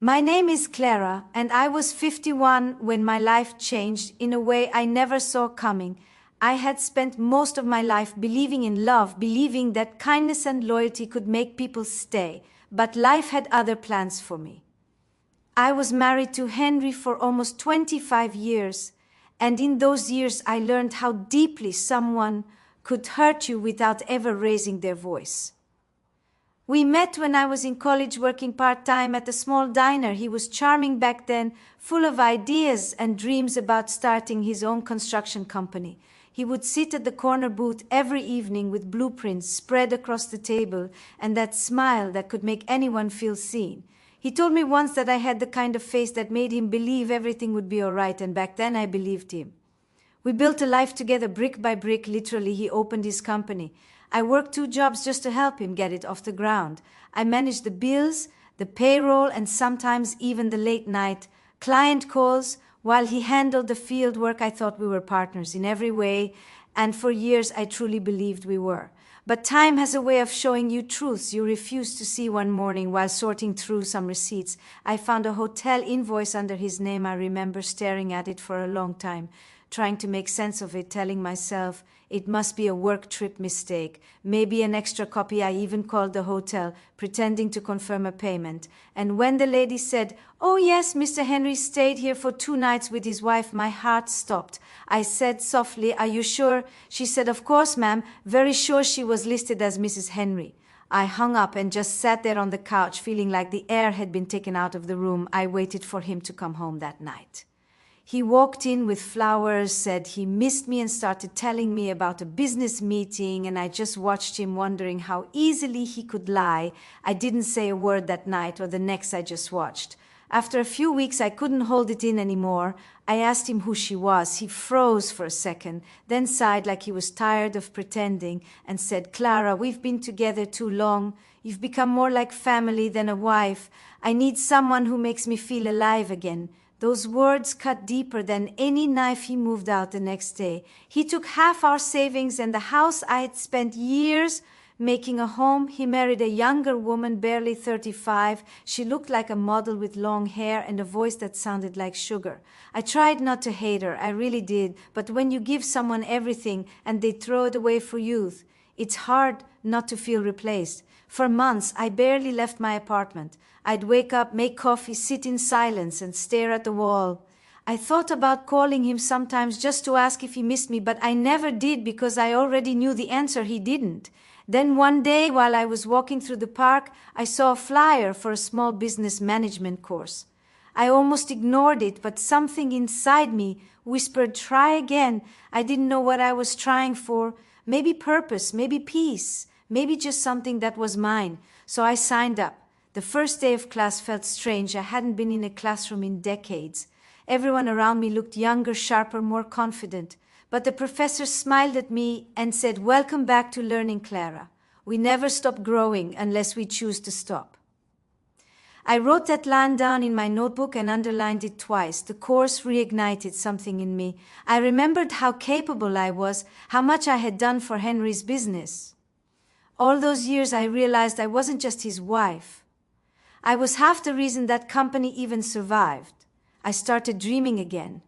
My name is Clara, and I was 51 when my life changed in a way I never saw coming. I had spent most of my life believing in love, believing that kindness and loyalty could make people stay, but life had other plans for me. I was married to Henry for almost 25 years, and in those years I learned how deeply someone could hurt you without ever raising their voice. We met when I was in college working part-time at a small diner. He was charming back then, full of ideas and dreams about starting his own construction company. He would sit at the corner booth every evening with blueprints spread across the table and that smile that could make anyone feel seen. He told me once that I had the kind of face that made him believe everything would be all right, and back then I believed him. We built a life together brick by brick. Literally, he opened his company. I worked 2 jobs just to help him get it off the ground. I managed the bills, the payroll, and sometimes even the late night client calls while he handled the field work. I thought we were partners in every way, and for years I truly believed we were. But time has a way of showing you truths you refused to see. One morning while sorting through some receipts, I found a hotel invoice under his name. I remember staring at it for a long time, trying to make sense of it, telling myself it must be a work trip mistake, maybe an extra copy. I even called the hotel, pretending to confirm a payment. And when the lady said, "Oh yes, Mr. Henry stayed here for 2 nights with his wife," my heart stopped. I said softly, "Are you sure?" She said, "Of course, ma'am, very sure she was listed as Mrs. Henry." I hung up and just sat there on the couch, feeling like the air had been taken out of the room. I waited for him to come home that night. He walked in with flowers, said he missed me, and started telling me about a business meeting, and I just watched him, wondering how easily he could lie. I didn't say a word that night or the next. I just watched. After a few weeks, I couldn't hold it in anymore. I asked him who she was. He froze for a second, then sighed like he was tired of pretending, and said, "Clara, we've been together too long. You've become more like family than a wife. I need someone who makes me feel alive again." Those words cut deeper than any knife. He moved out the next day. He took half our savings and the house I had spent years making a home. He married a younger woman, barely 35. She looked like a model with long hair and a voice that sounded like sugar. I tried not to hate her, I really did. But when you give someone everything and they throw it away for youth, it's hard not to feel replaced. For months, I barely left my apartment. I'd wake up, make coffee, sit in silence, and stare at the wall. I thought about calling him sometimes just to ask if he missed me, but I never did because I already knew the answer: he didn't. Then one day, while I was walking through the park, I saw a flyer for a small business management course. I almost ignored it, but something inside me whispered, "Try again." I didn't know what I was trying for. Maybe purpose, maybe peace, maybe just something that was mine. So I signed up. The first day of class felt strange. I hadn't been in a classroom in decades. Everyone around me looked younger, sharper, more confident. But the professor smiled at me and said, "Welcome back to learning, Clara. We never stop growing unless we choose to stop." I wrote that line down in my notebook and underlined it twice. The course reignited something in me. I remembered how capable I was, how much I had done for Henry's business. All those years I realized I wasn't just his wife. I was half the reason that company even survived. I started dreaming again.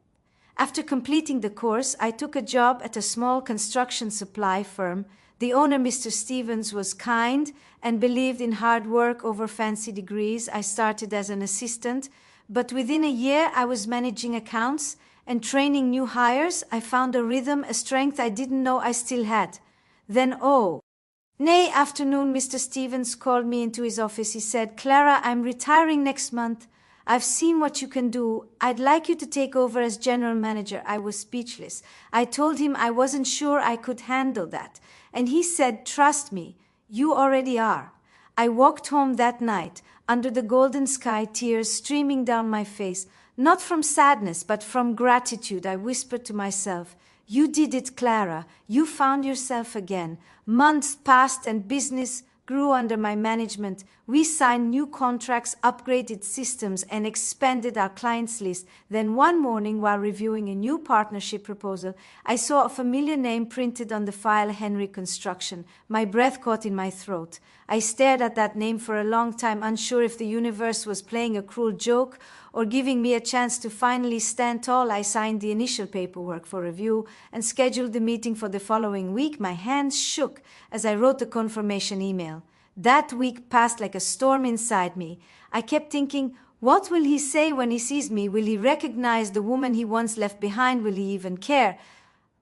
After completing the course, I took a job at a small construction supply firm. The owner, Mr. Stevens, was kind and believed in hard work over fancy degrees. I started as an assistant, but within a year I was managing accounts and training new hires. I found a rhythm, a strength I didn't know I still had. Then, Nay, afternoon, Mr. Stevens called me into his office. He said, "Clara, I'm retiring next month. I've seen what you can do. I'd like you to take over as general manager." I was speechless. I told him I wasn't sure I could handle that. And he said, "Trust me, you already are." I walked home that night, under the golden sky, tears streaming down my face, not from sadness, but from gratitude. I whispered to myself, "You did it, Clara. You found yourself again." Months passed and business grew under my management. We signed new contracts, upgraded systems, and expanded our clients list. Then one morning, while reviewing a new partnership proposal, I saw a familiar name printed on the file, Henry Construction. My breath caught in my throat. I stared at that name for a long time, unsure if the universe was playing a cruel joke or giving me a chance to finally stand tall. I signed the initial paperwork for review and scheduled the meeting for the following week. My hands shook as I wrote the confirmation email. That week passed like a storm inside me. I kept thinking, what will he say when he sees me? Will he recognize the woman he once left behind? Will he even care?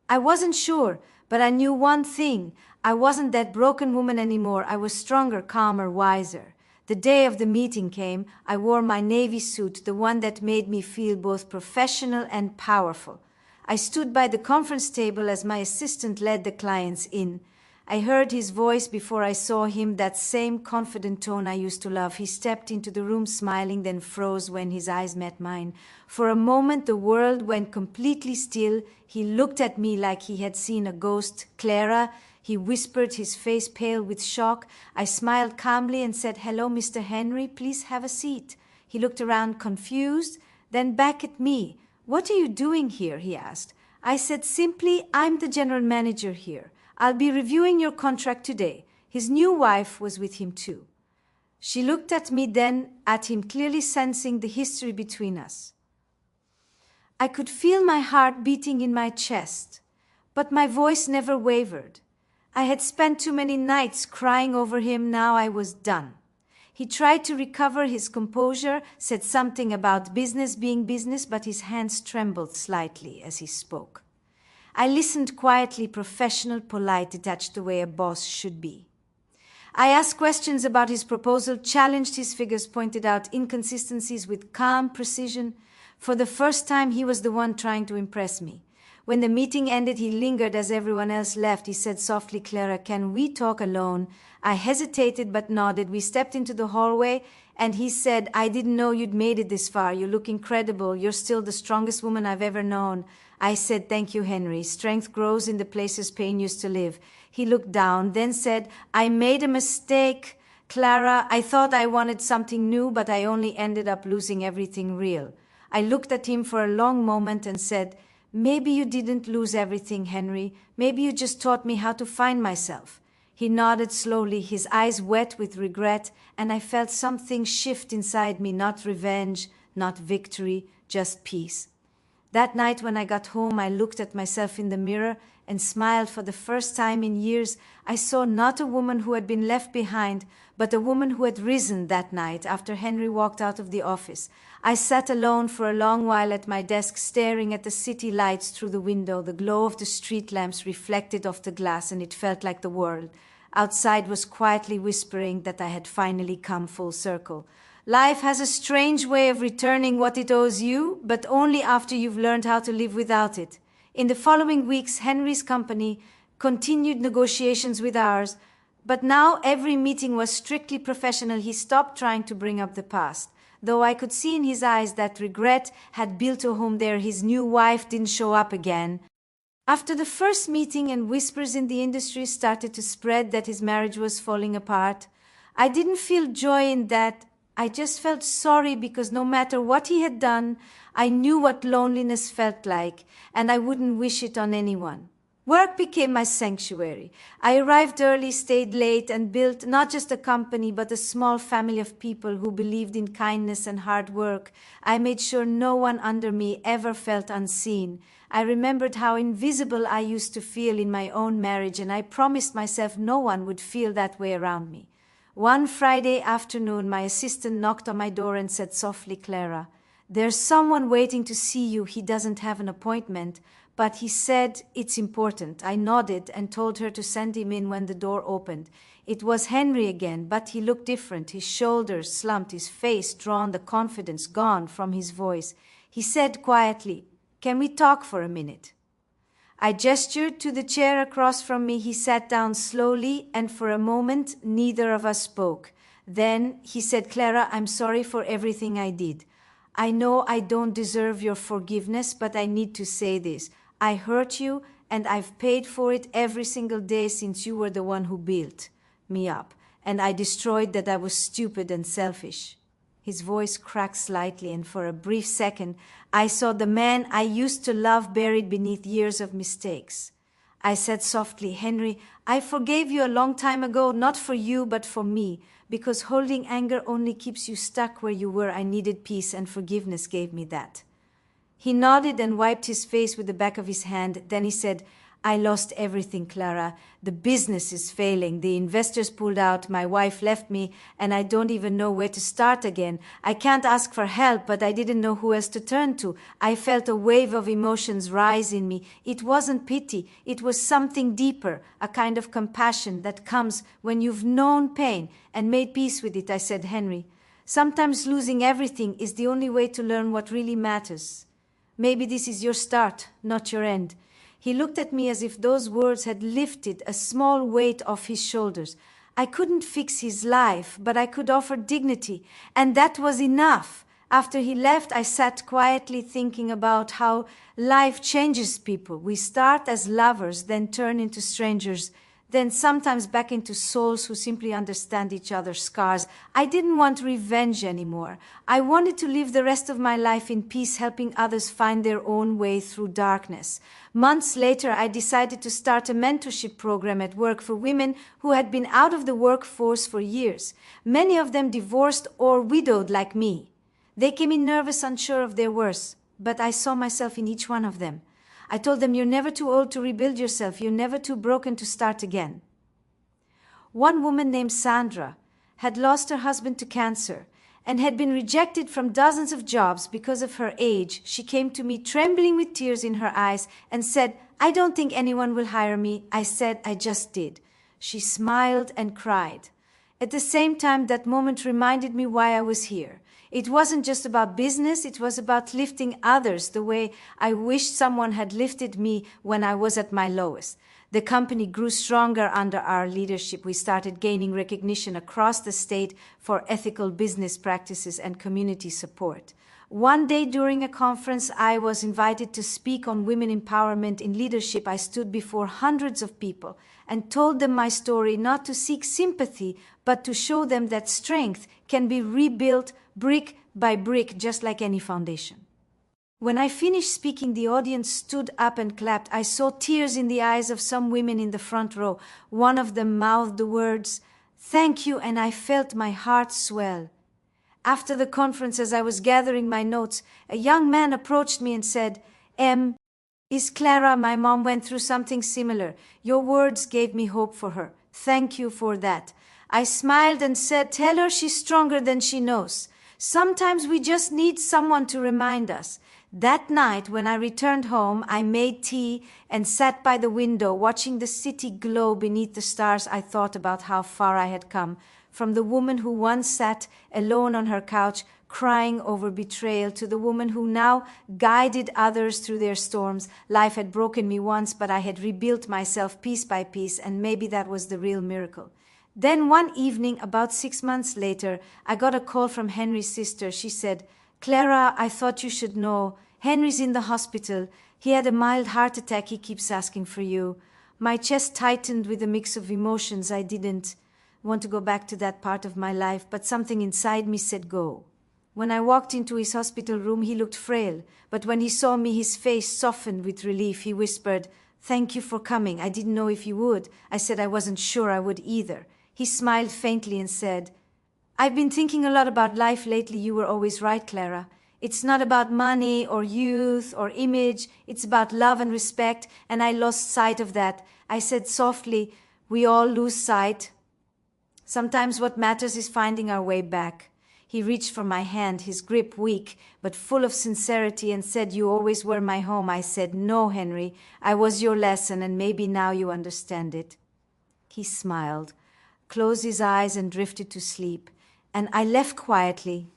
I wasn't sure, but I knew one thing. I wasn't that broken woman anymore. I was stronger, calmer, wiser. The day of the meeting came. I wore my navy suit, the one that made me feel both professional and powerful. I stood by the conference table as my assistant led the clients in. I heard his voice before I saw him, that same confident tone I used to love. He stepped into the room smiling, then froze when his eyes met mine. For a moment, the world went completely still. He looked at me like he had seen a ghost. "Clara," he whispered, his face pale with shock. I smiled calmly and said, "Hello, Mr. Henry, please have a seat." He looked around confused, then back at me. "What are you doing here?" he asked. I said simply, "I'm the general manager here. I'll be reviewing your contract today." His new wife was with him too. She looked at me, then at him, clearly sensing the history between us. I could feel my heart beating in my chest, but my voice never wavered. I had spent too many nights crying over him. Now I was done. He tried to recover his composure, said something about business being business, but his hands trembled slightly as he spoke. I listened quietly, professional, polite, detached, the way a boss should be. I asked questions about his proposal, challenged his figures, pointed out inconsistencies with calm precision. For the first time, he was the one trying to impress me. When the meeting ended, he lingered as everyone else left. He said softly, "Clara, can we talk alone?" I hesitated but nodded. We stepped into the hallway and he said, "I didn't know you'd made it this far. You look incredible. You're still the strongest woman I've ever known." I said, "Thank you, Henry. Strength grows in the places pain used to live." He looked down, then said, "I made a mistake, Clara. I thought I wanted something new, but I only ended up losing everything real." I looked at him for a long moment and said, "Maybe you didn't lose everything, Henry. Maybe you just taught me how to find myself." He nodded slowly, his eyes wet with regret, and I felt something shift inside me, not revenge, not victory, just peace. That night when I got home, I looked at myself in the mirror and smiled. For the first time in years. I saw not a woman who had been left behind, but a woman who had risen that night after Henry walked out of the office. I sat alone for a long while at my desk, staring at the city lights through the window. The glow of the street lamps reflected off the glass, and it felt like the world outside was quietly whispering that I had finally come full circle. Life has a strange way of returning what it owes you, but only after you've learned how to live without it. In the following weeks, Henry's company continued negotiations with ours, but now every meeting was strictly professional. He stopped trying to bring up the past. Though I could see in his eyes that regret had built a home there, his new wife didn't show up again. After the first meeting, and whispers in the industry started to spread that his marriage was falling apart, I didn't feel joy in that. I just felt sorry, because no matter what he had done, I knew what loneliness felt like, and I wouldn't wish it on anyone. Work became my sanctuary. I arrived early, stayed late, and built not just a company, but a small family of people who believed in kindness and hard work. I made sure no one under me ever felt unseen. I remembered how invisible I used to feel in my own marriage, and I promised myself no one would feel that way around me. One Friday afternoon, my assistant knocked on my door and said softly, "Clara, there's someone waiting to see you. He doesn't have an appointment, but he said it's important." I nodded and told her to send him in. When the door opened, it was Henry again, but he looked different. His shoulders slumped, his face drawn, the confidence gone from his voice. He said quietly, "Can we talk for a minute?" I gestured to the chair across from me. He sat down slowly, and for a moment, neither of us spoke. Then he said, "Clara, I'm sorry for everything I did. I know I don't deserve your forgiveness, but I need to say this. I hurt you, and I've paid for it every single day since you were the one who built me up. and I destroyed that I was stupid and selfish. His voice cracked slightly, and for a brief second, I saw the man I used to love buried beneath years of mistakes. I said softly, Henry, I forgave you a long time ago, not for you, but for me, because holding anger only keeps you stuck where you were. I needed peace, and forgiveness gave me that. He nodded and wiped his face with the back of his hand. Then he said, I lost everything, Clara. The business is failing. The investors pulled out. My wife left me, and I don't even know where to start again. I can't ask for help, but I didn't know who else to turn to. I felt a wave of emotions rise in me. It wasn't pity. It was something deeper, a kind of compassion that comes when you've known pain and made peace with it. I said, Henry, sometimes losing everything is the only way to learn what really matters. Maybe this is your start, not your end. He looked at me as if those words had lifted a small weight off his shoulders. I couldn't fix his life, but I could offer dignity, and that was enough. After he left, I sat quietly thinking about how life changes people. We start as lovers, then turn into strangers, then sometimes back into souls who simply understand each other's scars. I didn't want revenge anymore. I wanted to live the rest of my life in peace, helping others find their own way through darkness. Months later, I decided to start a mentorship program at work for women who had been out of the workforce for years, many of them divorced or widowed like me. They came in nervous, unsure of their worth, but I saw myself in each one of them. I told them, you're never too old to rebuild yourself. You're never too broken to start again. One woman named Sandra had lost her husband to cancer and had been rejected from dozens of jobs because of her age. She came to me trembling with tears in her eyes and said, I don't think anyone will hire me. I said, I just did. She smiled and cried. At the same time, that moment reminded me why I was here. It wasn't just about business, it was about lifting others the way I wished someone had lifted me when I was at my lowest. The company grew stronger under our leadership. We started gaining recognition across the state for ethical business practices and community support. One day during a conference, I was invited to speak on women empowerment in leadership. I stood before hundreds of people and told them my story, not to seek sympathy, but to show them that strength can be rebuilt brick by brick, just like any foundation. When I finished speaking, the audience stood up and clapped. I saw tears in the eyes of some women in the front row. One of them mouthed the words, "Thank you," and I felt my heart swell. After the conference, as I was gathering my notes, a young man approached me and said, Is Clara, my mom went through something similar. Your words gave me hope for her. Thank you for that." I smiled and said, "Tell her she's stronger than she knows. Sometimes we just need someone to remind us." That night, when I returned home, I made tea and sat by the window, watching the city glow beneath the stars. I thought about how far I had come, from the woman who once sat alone on her couch, crying over betrayal, to the woman who now guided others through their storms. Life had broken me once, but I had rebuilt myself piece by piece, and maybe that was the real miracle. Then one evening, about 6 months later, I got a call from Henry's sister. She said, "Clara, I thought you should know. Henry's in the hospital. He had a mild heart attack. He keeps asking for you." My chest tightened with a mix of emotions. I didn't want to go back to that part of my life, but something inside me said go. When I walked into his hospital room, he looked frail, but when he saw me, his face softened with relief. He whispered, "Thank you for coming. I didn't know if you would." I said I wasn't sure I would either. He smiled faintly and said, "I've been thinking a lot about life lately. You were always right, Clara. It's not about money or youth or image. It's about love and respect, and I lost sight of that." I said softly, "We all lose sight. Sometimes what matters is finding our way back." He reached for my hand, his grip weak, but full of sincerity, and said, "You always were my home." I said, "No, Henry, I was your lesson, and maybe now you understand it." He smiled, closed his eyes, and drifted to sleep, and I left quietly.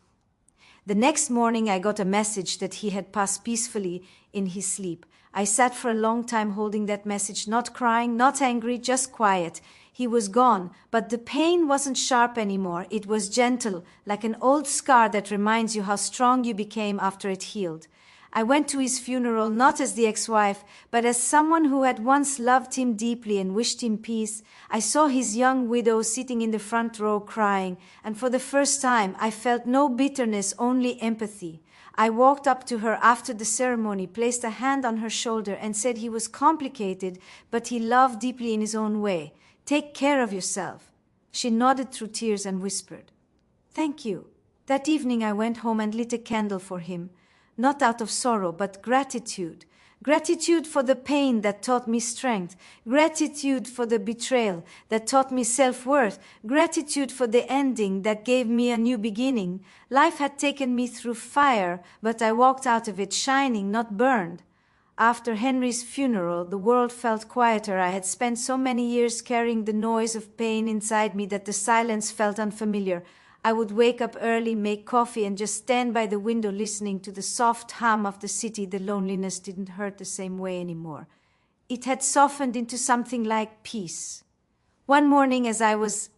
The next morning, I got a message that he had passed peacefully in his sleep. I sat for a long time holding that message, not crying, not angry, just quiet. He was gone, but the pain wasn't sharp anymore. It was gentle, like an old scar that reminds you how strong you became after it healed. I went to his funeral not as the ex-wife, but as someone who had once loved him deeply and wished him peace. I saw his young widow sitting in the front row crying, and for the first time I felt no bitterness, only empathy. I walked up to her after the ceremony, placed a hand on her shoulder, and said he was complicated, but he loved deeply in his own way. Take care of yourself. She nodded through tears and whispered, "Thank you." That evening I went home and lit a candle for him, not out of sorrow, but gratitude. Gratitude for the pain that taught me strength. Gratitude for the betrayal that taught me self-worth. Gratitude for the ending that gave me a new beginning. Life had taken me through fire, but I walked out of it shining, not burned. After Henry's funeral, the world felt quieter. I had spent so many years carrying the noise of pain inside me that the silence felt unfamiliar. I would wake up early, make coffee, and just stand by the window listening to the soft hum of the city. The loneliness didn't hurt the same way anymore. It had softened into something like peace. One morning as I was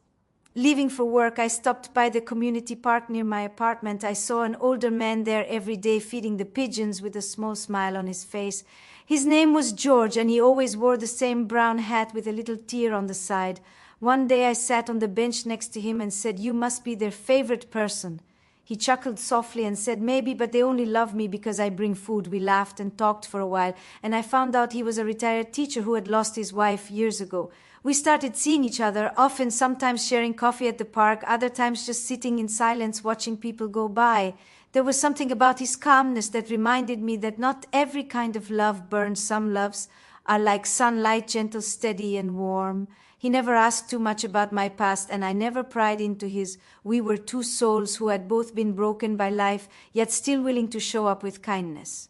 leaving for work, I stopped by the community park near my apartment. I saw an older man there every day feeding the pigeons with a small smile on his face. His name was George, and he always wore the same brown hat with a little tear on the side. One day I sat on the bench next to him and said, "You must be their favorite person." He chuckled softly and said, "Maybe, but they only love me because I bring food." We laughed and talked for a while, and I found out he was a retired teacher who had lost his wife years ago. We started seeing each other, often sometimes sharing coffee at the park, other times just sitting in silence watching people go by. There was something about his calmness that reminded me that not every kind of love burns. Some loves are like sunlight, gentle, steady, and warm. He never asked too much about my past, and I never pried into his. We were two souls who had both been broken by life, yet still willing to show up with kindness.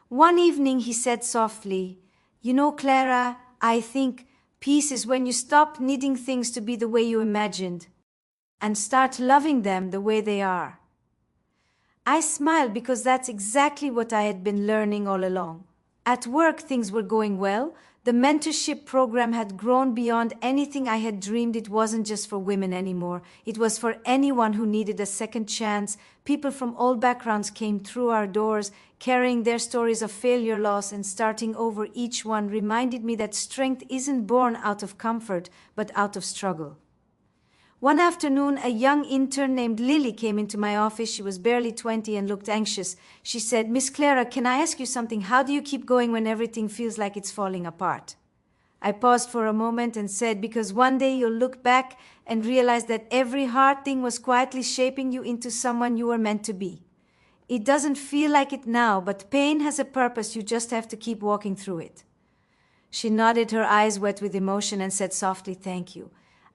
One evening he said softly, "You know, Clara, I think peace is when you stop needing things to be the way you imagined and start loving them the way they are." I smiled because that's exactly what I had been learning all along. At work, things were going well. The mentorship program had grown beyond anything I had dreamed. It wasn't just for women anymore. It was for anyone who needed a second chance. People from all backgrounds came through our doors, carrying their stories of failure, loss, and starting over. Each one reminded me that strength isn't born out of comfort, but out of struggle. One afternoon, a young intern named Lily came into my office. She was barely 20 and looked anxious. She said, "Miss Clara, can I ask you something? How do you keep going when everything feels like it's falling apart?" I paused for a moment and said, "Because one day you'll look back and realize that every hard thing was quietly shaping you into someone you were meant to be. It doesn't feel like it now, but pain has a purpose. You just have to keep walking through it." She nodded, her eyes wet with emotion, and said softly, "Thank you."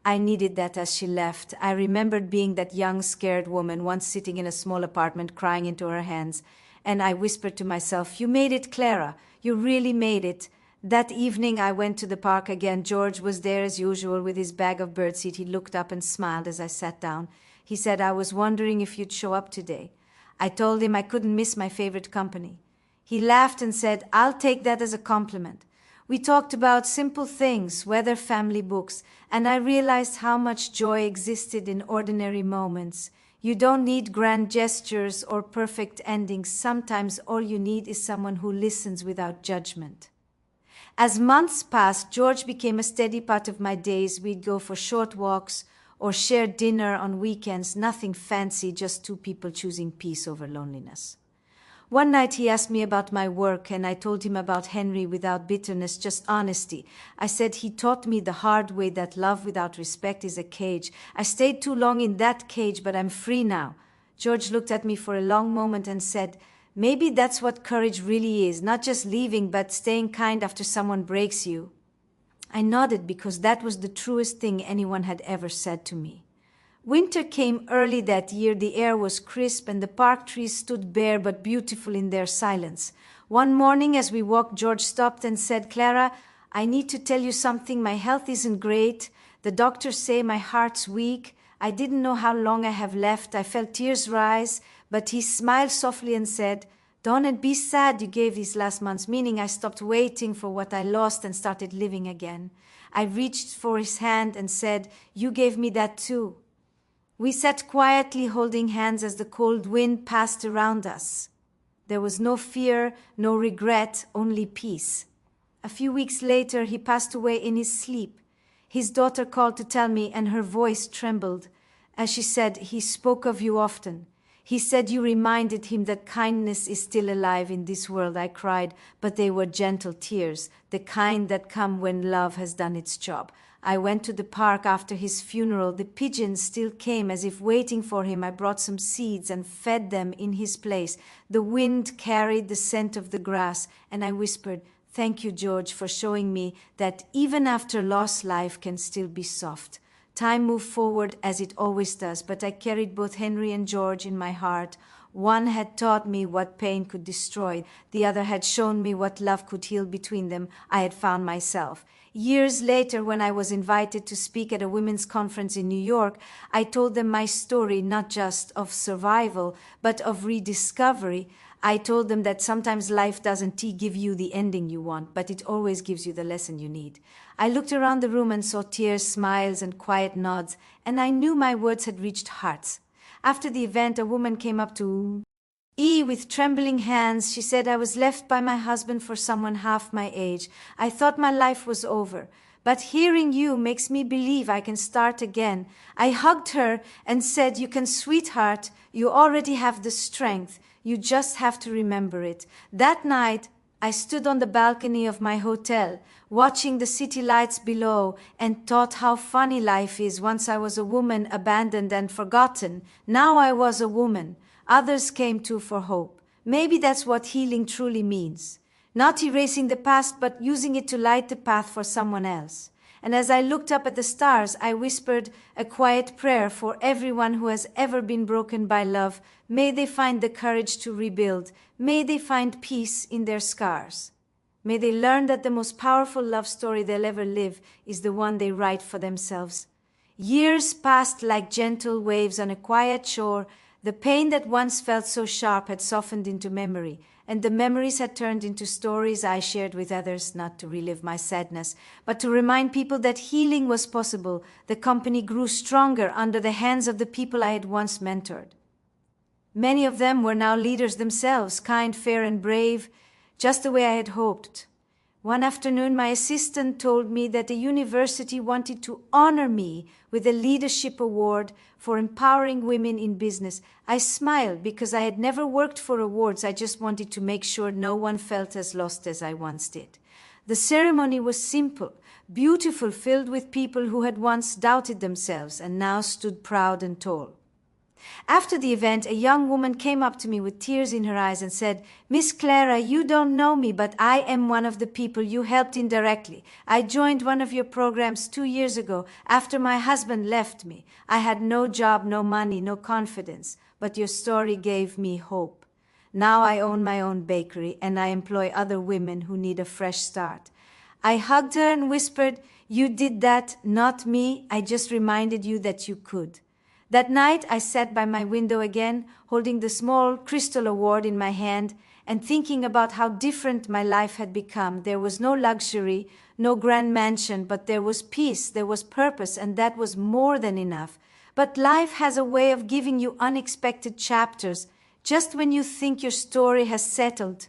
I needed that as she left. I remembered being that young, scared woman once sitting in a small apartment crying into her hands, and I whispered to myself, "You made it, Clara. You really made it." That evening I went to the park again. George was there as usual with his bag of birdseed. He looked up and smiled as I sat down. He said, "I was wondering if you'd show up today." I told him I couldn't miss my favorite company. He laughed and said, "I'll take that as a compliment." We talked about simple things, weather, family, books, and I realized how much joy existed in ordinary moments. You don't need grand gestures or perfect endings. Sometimes all you need is someone who listens without judgment. As months passed, George became a steady part of my days. We'd go for short walks or share dinner on weekends. Nothing fancy, just two people choosing peace over loneliness. One night he asked me about my work, and I told him about Henry without bitterness, just honesty. I said he taught me the hard way that love without respect is a cage. I stayed too long in that cage, but I'm free now. George looked at me for a long moment and said, "Maybe that's what courage really is, not just leaving, but staying kind after someone breaks you." I nodded because that was the truest thing anyone had ever said to me. Winter came early that year. The air was crisp and the park trees stood bare but beautiful in their silence. One morning as we walked, George stopped and said, "Clara, I need to tell you something. My health isn't great. The doctors say my heart's weak. I didn't know how long I have left." I felt tears rise, but he smiled softly and said, "Don't be sad you gave these last months," meaning I stopped waiting for what I lost and started living again. I reached for his hand and said, "You gave me that too." We sat quietly holding hands as the cold wind passed around us. There was no fear, no regret, only peace. A few weeks later, he passed away in his sleep. His daughter called to tell me, and her voice trembled as she said, "He spoke of you often. He said you reminded him that kindness is still alive in this world." I cried, but they were gentle tears, the kind that come when love has done its job. I went to the park after his funeral. The pigeons still came as if waiting for him. I brought some seeds and fed them in his place. The wind carried the scent of the grass, and I whispered, "Thank you, George, for showing me that even after loss, life can still be soft." Time moved forward as it always does, but I carried both Henry and George in my heart. One had taught me what pain could destroy. The other had shown me what love could heal between them. I had found myself. Years later, when I was invited to speak at a women's conference in New York, I told them my story, not just of survival, but of rediscovery. I told them that sometimes life doesn't give you the ending you want, but it always gives you the lesson you need. I looked around the room and saw tears, smiles, and quiet nods, and I knew my words had reached hearts. After the event, a woman came up to E with trembling hands. She said, "I was left by my husband for someone half my age. I thought my life was over. But hearing you makes me believe I can start again." I hugged her and said, "You can, sweetheart. You already have the strength. You just have to remember it." That night, I stood on the balcony of my hotel, watching the city lights below, and thought how funny life is. Once I was a woman, abandoned and forgotten. Now I was a woman. Others came too for hope. Maybe that's what healing truly means. Not erasing the past, but using it to light the path for someone else. And as I looked up at the stars, I whispered a quiet prayer for everyone who has ever been broken by love. May they find the courage to rebuild. May they find peace in their scars. May they learn that the most powerful love story they'll ever live is the one they write for themselves. Years passed like gentle waves on a quiet shore. The pain that once felt so sharp had softened into memory, and the memories had turned into stories I shared with others, not to relive my sadness, but to remind people that healing was possible. The company grew stronger under the hands of the people I had once mentored. Many of them were now leaders themselves, kind, fair, and brave, just the way I had hoped. One afternoon, my assistant told me that the university wanted to honor me with a leadership award for empowering women in business. I smiled because I had never worked for awards. I just wanted to make sure no one felt as lost as I once did. The ceremony was simple, beautiful, filled with people who had once doubted themselves and now stood proud and tall. After the event, a young woman came up to me with tears in her eyes and said, "Miss Clara, you don't know me, but I am one of the people you helped indirectly. I joined one of your programs 2 years ago after my husband left me. I had no job, no money, no confidence, but your story gave me hope. Now I own my own bakery and I employ other women who need a fresh start." I hugged her and whispered, "You did that, not me. I just reminded you that you could." That night, I sat by my window again, holding the small crystal award in my hand and thinking about how different my life had become. There was no luxury, no grand mansion, but there was peace, there was purpose, and that was more than enough. But life has a way of giving you unexpected chapters, just when you think your story has settled.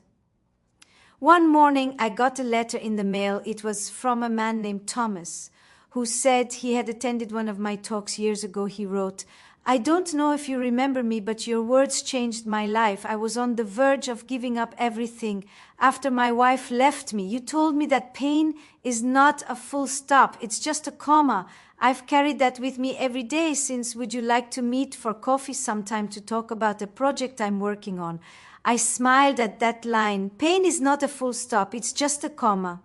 One morning, I got a letter in the mail. It was from a man named Thomas, who said he had attended one of my talks years ago. He wrote, "I don't know if you remember me, but your words changed my life. I was on the verge of giving up everything after my wife left me. You told me that pain is not a full stop, it's just a comma. I've carried that with me every day since. Would you like to meet for coffee sometime to talk about a project I'm working on?" I smiled at that line. Pain is not a full stop, it's just a comma.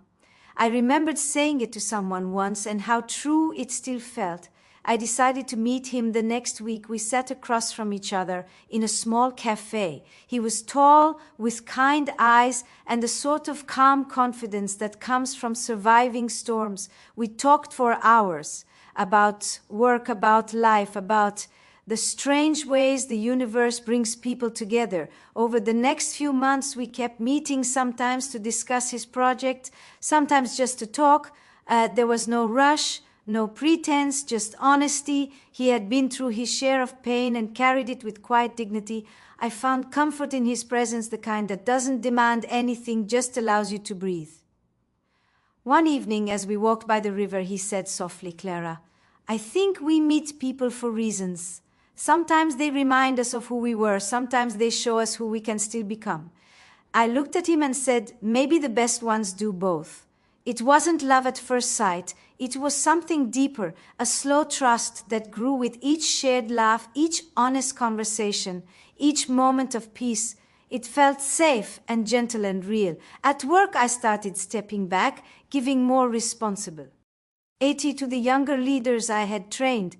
I remembered saying it to someone once and how true it still felt. I decided to meet him the next week. We sat across from each other in a small cafe. He was tall, with kind eyes, and the sort of calm confidence that comes from surviving storms. We talked for hours about work, about life, about the strange ways the universe brings people together. Over the next few months, we kept meeting, sometimes to discuss his project, sometimes just to talk. There was no rush, No pretense, just honesty. He had been through his share of pain and carried it with quiet dignity. I found comfort in his presence, the kind that doesn't demand anything, just allows you to breathe. One evening, as we walked by the river, he said softly, "Clara, I think we meet people for reasons. Sometimes they remind us of who we were, sometimes they show us who we can still become." I looked at him and said, "Maybe the best ones do both." It wasn't love at first sight. It was something deeper, a slow trust that grew with each shared laugh, each honest conversation, each moment of peace. It felt safe and gentle and real. At work, I started stepping back, giving more responsible. 80 to the younger leaders I had trained.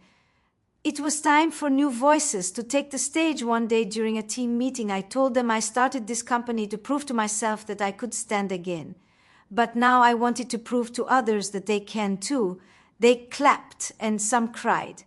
It was time for new voices to take the stage. One day during a team meeting, I told them I started this company to prove to myself that I could stand again. But now I wanted to prove to others that they can too. They clapped and some cried.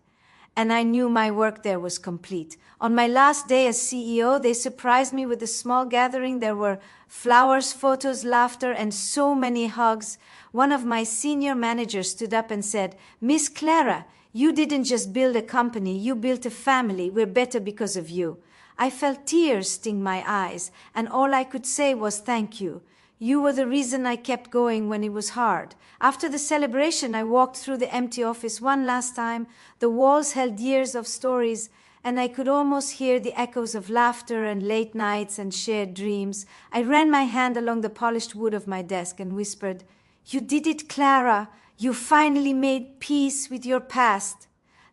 And I knew my work there was complete. On my last day as CEO, they surprised me with a small gathering. There were flowers, photos, laughter, and so many hugs. One of my senior managers stood up and said, "Miss Clara, you didn't just build a company, you built a family. We're better because of you." I felt tears sting my eyes, and all I could say was thank you. You were the reason I kept going when it was hard. After the celebration, I walked through the empty office one last time. The walls held years of stories, and I could almost hear the echoes of laughter and late nights and shared dreams. I ran my hand along the polished wood of my desk and whispered, "You did it, Clara. You finally made peace with your past."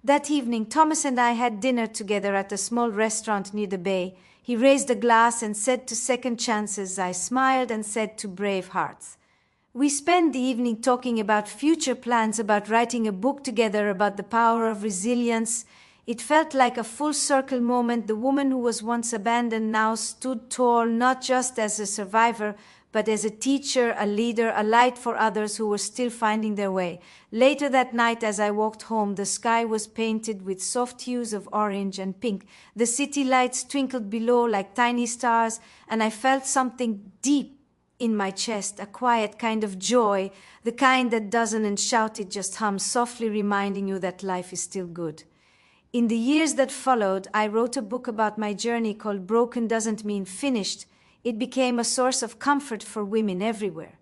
That evening, Thomas and I had dinner together at a small restaurant near the bay. He raised a glass and said to second chances. I smiled and said to brave hearts. We spent the evening talking about future plans, about writing a book together, about the power of resilience. It felt like a full circle moment. The woman who was once abandoned now stood tall, not just as a survivor, but as a teacher, a leader, a light for others who were still finding their way. Later that night, as I walked home, the sky was painted with soft hues of orange and pink. The city lights twinkled below like tiny stars, and I felt something deep in my chest, a quiet kind of joy, the kind that doesn't shout, it just hums softly, reminding you that life is still good. In the years that followed, I wrote a book about my journey called Broken Doesn't Mean Finished. It became a source of comfort for women everywhere.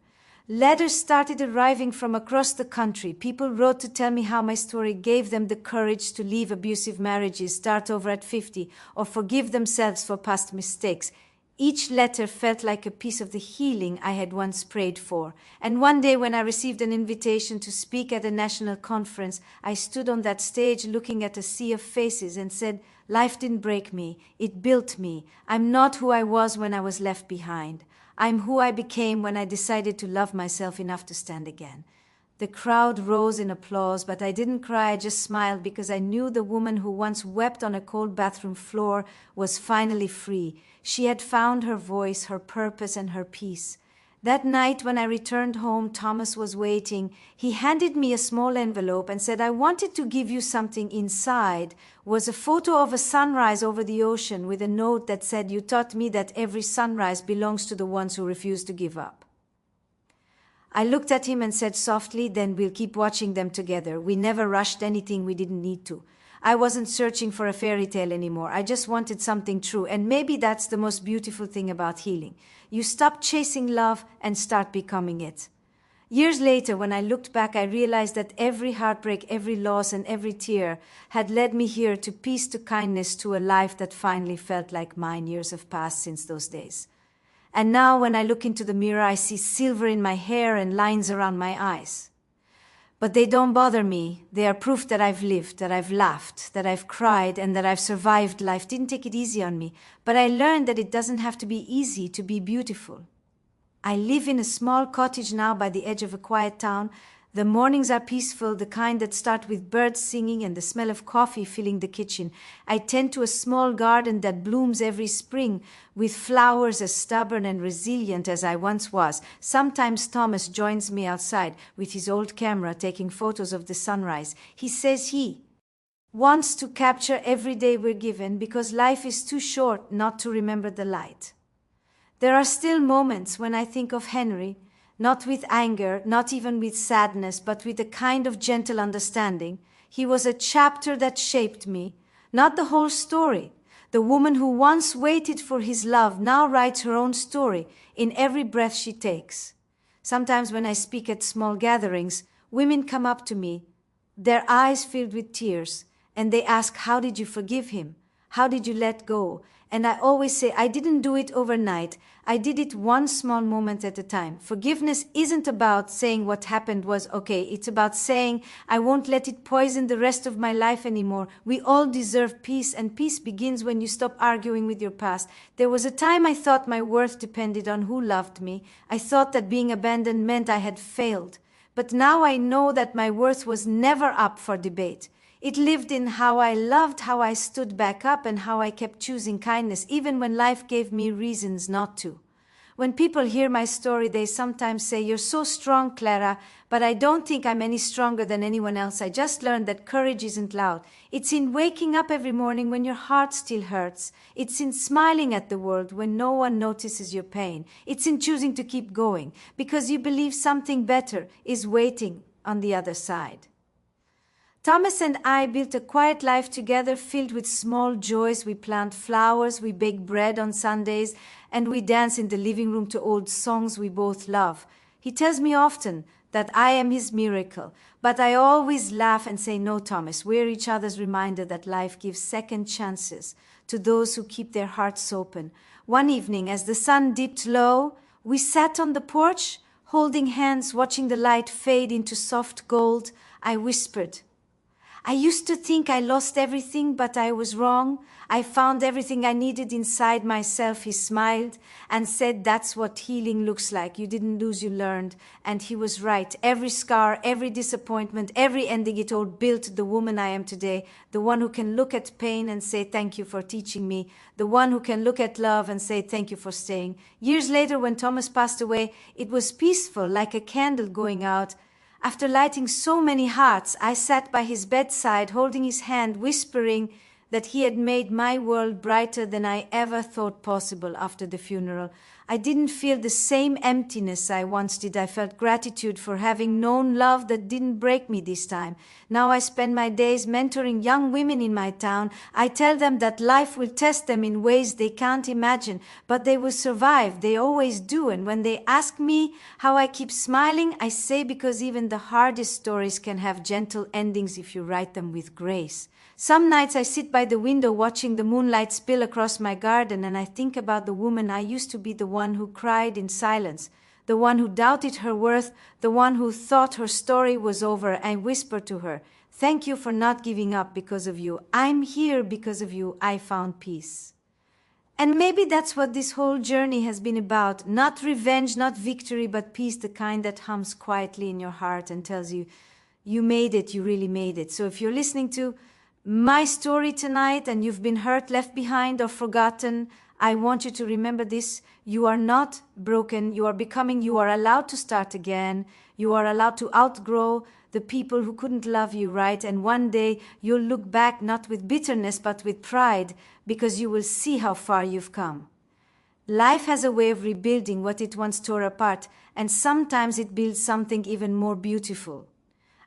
Letters started arriving from across the country. People wrote to tell me how my story gave them the courage to leave abusive marriages, start over at 50, or forgive themselves for past mistakes. Each letter felt like a piece of the healing I had once prayed for. And one day when I received an invitation to speak at a national conference, I stood on that stage looking at a sea of faces and said, "Life didn't break me, it built me. I'm not who I was when I was left behind. I'm who I became when I decided to love myself enough to stand again." The crowd rose in applause, but I didn't cry, I just smiled because I knew the woman who once wept on a cold bathroom floor was finally free. She had found her voice, her purpose, and her peace. That night when I returned home, Thomas was waiting. He handed me a small envelope and said, "I wanted to give you something." Inside was a photo of a sunrise over the ocean with a note that said, "You taught me that every sunrise belongs to the ones who refuse to give up." I looked at him and said softly, "Then we'll keep watching them together. We never rushed anything we didn't need to." I wasn't searching for a fairy tale anymore. I just wanted something true. And maybe that's the most beautiful thing about healing. You stop chasing love and start becoming it. Years later, when I looked back, I realized that every heartbreak, every loss, and every tear had led me here, to peace, to kindness, to a life that finally felt like mine. Years have passed since those days. And now when I look into the mirror, I see silver in my hair and lines around my eyes. But they don't bother me. They are proof that I've lived, that I've laughed, that I've cried, and that I've survived. Life didn't take it easy on me, but I learned that it doesn't have to be easy to be beautiful. I live in a small cottage now by the edge of a quiet town. The mornings are peaceful, the kind that start with birds singing and the smell of coffee filling the kitchen. I tend to a small garden that blooms every spring with flowers as stubborn and resilient as I once was. Sometimes Thomas joins me outside with his old camera taking photos of the sunrise. He says he wants to capture every day we're given because life is too short not to remember the light. There are still moments when I think of Henry, not with anger, not even with sadness, but with a kind of gentle understanding. He was a chapter that shaped me, not the whole story. The woman who once waited for his love now writes her own story in every breath she takes. Sometimes when I speak at small gatherings, women come up to me, their eyes filled with tears, and they ask, "How did you forgive him? How did you let go?" And I always say, I didn't do it overnight. I did it one small moment at a time. Forgiveness isn't about saying what happened was okay. It's about saying, I won't let it poison the rest of my life anymore. We all deserve peace, and peace begins when you stop arguing with your past. There was a time I thought my worth depended on who loved me. I thought that being abandoned meant I had failed. But now I know that my worth was never up for debate. It lived in how I loved, how I stood back up, and how I kept choosing kindness, even when life gave me reasons not to. When people hear my story, they sometimes say, "You're so strong, Clara," but I don't think I'm any stronger than anyone else. I just learned that courage isn't loud. It's in waking up every morning when your heart still hurts. It's in smiling at the world when no one notices your pain. It's in choosing to keep going because you believe something better is waiting on the other side. Thomas and I built a quiet life together filled with small joys. We plant flowers, we bake bread on Sundays, and we dance in the living room to old songs we both love. He tells me often that I am his miracle, but I always laugh and say, "No, Thomas, we're each other's reminder that life gives second chances to those who keep their hearts open." One evening, as the sun dipped low, we sat on the porch, holding hands, watching the light fade into soft gold. I whispered, "I used to think I lost everything, but I was wrong. I found everything I needed inside myself." He smiled and said, "That's what healing looks like. You didn't lose, you learned." And he was right. Every scar, every disappointment, every ending, it all built the woman I am today. The one who can look at pain and say, "Thank you for teaching me." The one who can look at love and say, "Thank you for staying." Years later, when Thomas passed away, it was peaceful, like a candle going out. After lighting so many hearts, I sat by his bedside, holding his hand, whispering that he had made my world brighter than I ever thought possible. After the funeral, I didn't feel the same emptiness I once did. I felt gratitude for having known love that didn't break me this time. Now I spend my days mentoring young women in my town. I tell them that life will test them in ways they can't imagine, but they will survive. They always do. And when they ask me how I keep smiling, I say because even the hardest stories can have gentle endings if you write them with grace. Some nights I sit by the window watching the moonlight spill across my garden, and I think about the woman I used to be, the one who cried in silence, the one who doubted her worth, the one who thought her story was over. I whisper to her, "Thank you for not giving up. Because of you, I'm here. Because of you, I found peace." And maybe that's what this whole journey has been about. Not revenge, not victory, but peace, the kind that hums quietly in your heart and tells you, you made it, you really made it. So if you're listening to my story tonight and you've been hurt, left behind, or forgotten, I want you to remember this. You are not broken. You are becoming. You are allowed to start again. You are allowed to outgrow the people who couldn't love you, right? And one day you'll look back not with bitterness but with pride, because you will see how far you've come. Life has a way of rebuilding what it once tore apart, and sometimes it builds something even more beautiful.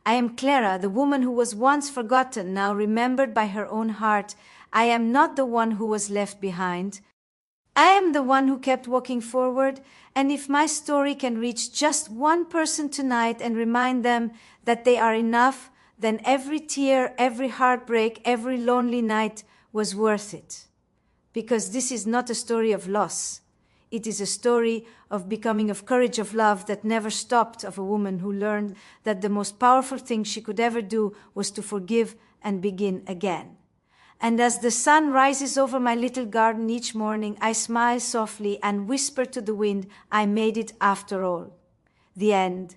I am Clara, the woman who was once forgotten, now remembered by her own heart. I am not the one who was left behind. I am the one who kept walking forward, and if my story can reach just one person tonight and remind them that they are enough, then every tear, every heartbreak, every lonely night was worth it. Because this is not a story of loss. It is a story of becoming, of courage, of love that never stopped, of a woman who learned that the most powerful thing she could ever do was to forgive and begin again. And as the sun rises over my little garden each morning, I smile softly and whisper to the wind, I made it after all. The end.